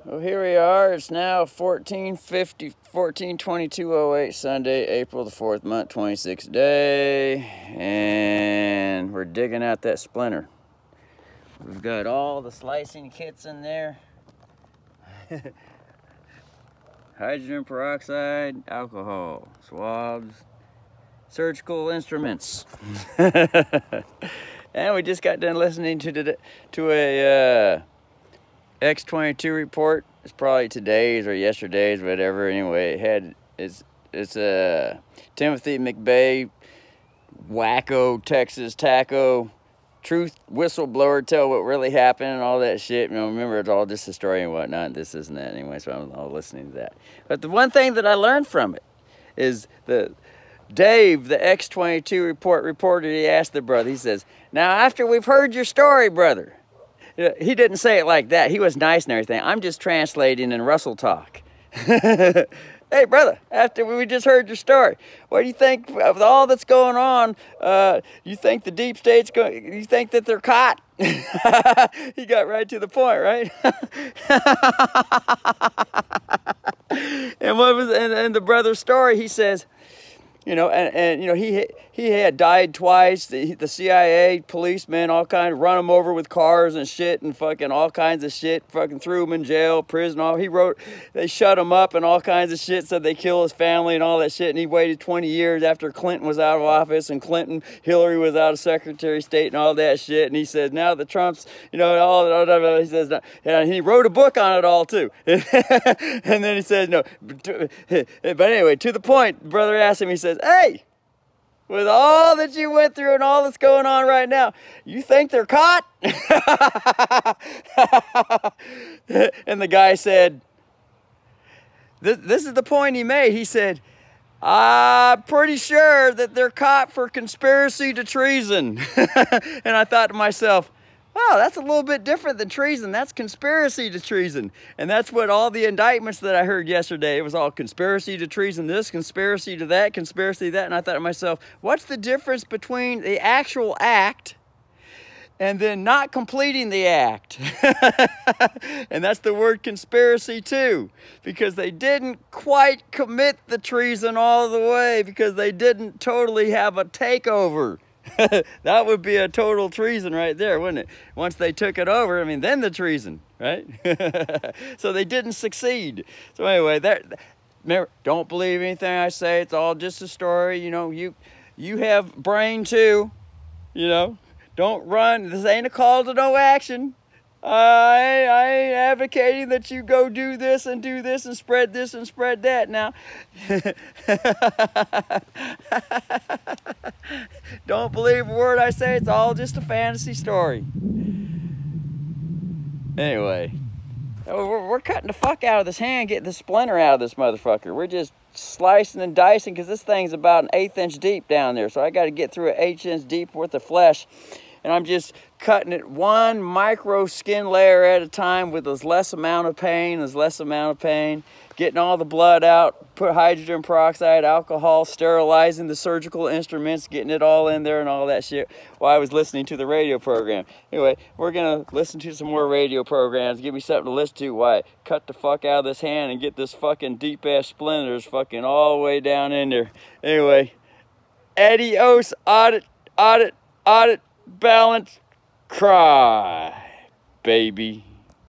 Well, here we are. It's now 14/22/08, Sunday, April the 4th month, 26th day. And we're digging out that splinter. We've got all the slicing kits in there. Hydrogen peroxide, alcohol, swabs, surgical instruments. And we just got done listening to a X22 report. It's probably today's or yesterday's, whatever. Anyway, it's Timothy McVeigh, wacko Texas taco, truth whistleblower, tell what really happened and all that shit. You know, remember, it's all just a story and whatnot. This isn't that anyway, so I'm all listening to that. But the one thing that I learned from it is Dave, the X22 reporter, he asked the brother, he says, "Now, after we've heard your story, brother," he didn't say it like that. He was nice and everything. I'm just translating in Russell talk. "Hey, brother, after we just heard your story, what do you think of all that's going on? You think the deep state's going, you think that they're caught?" He got right to the point, right? And the brother's story, he says, you know, you know, he had died twice. The CIA policemen all kind of run him over with cars and shit and fucking all kinds of shit. Fucking threw him in jail, prison. All he wrote, they shut him up and all kinds of shit. Said they kill his family and all that shit. And he waited 20 years after Clinton was out of office and Hillary was out of Secretary of State and all that shit. And he said, now the Trumps, you know, all he says, and he wrote a book on it all too. And then he says, no, but anyway, to the point. The brother asked him, he says, "Hey, with all that you went through and all that's going on right now, you think they're caught?" And the guy said, this is the point he made. He said, "I'm pretty sure that they're caught for conspiracy to treason." And I thought to myself, wow, that's a little bit different than treason. That's conspiracy to treason. And that's what all the indictments that I heard yesterday, it was all conspiracy to treason this, conspiracy to that, conspiracy to that. And I thought to myself, what's the difference between the actual act and then not completing the act? And that's the word conspiracy too, because they didn't quite commit the treason all the way, because they didn't totally have a takeover. That would be a total treason right there, wouldn't it? Once they took it over, I mean, then the treason, right? So they didn't succeed. So anyway, remember, don't believe anything I say. It's all just a story. You know, you have brain too. You know, don't run. This ain't a call to no action. I ain't advocating that you go do this and spread this and spread that now. Don't believe a word I say. It's all just a fantasy story. Anyway, we're cutting the fuck out of this hand, getting the splinter out of this motherfucker. We're just slicing and dicing because this thing's about an 1/8 inch deep down there. So I got to get through an 1/8 inch deep worth of flesh. And I'm just cutting it one micro skin layer at a time with as less amount of pain, getting all the blood out, put hydrogen peroxide, alcohol, sterilizing the surgical instruments, getting it all in there and all that shit while I was listening to the radio program. Anyway, we're going to listen to some more radio programs, give me something to listen to while I cut the fuck out of this hand and get this fucking deep-ass splinters fucking all the way down in there. Anyway, adios, audit, balance, cry, baby.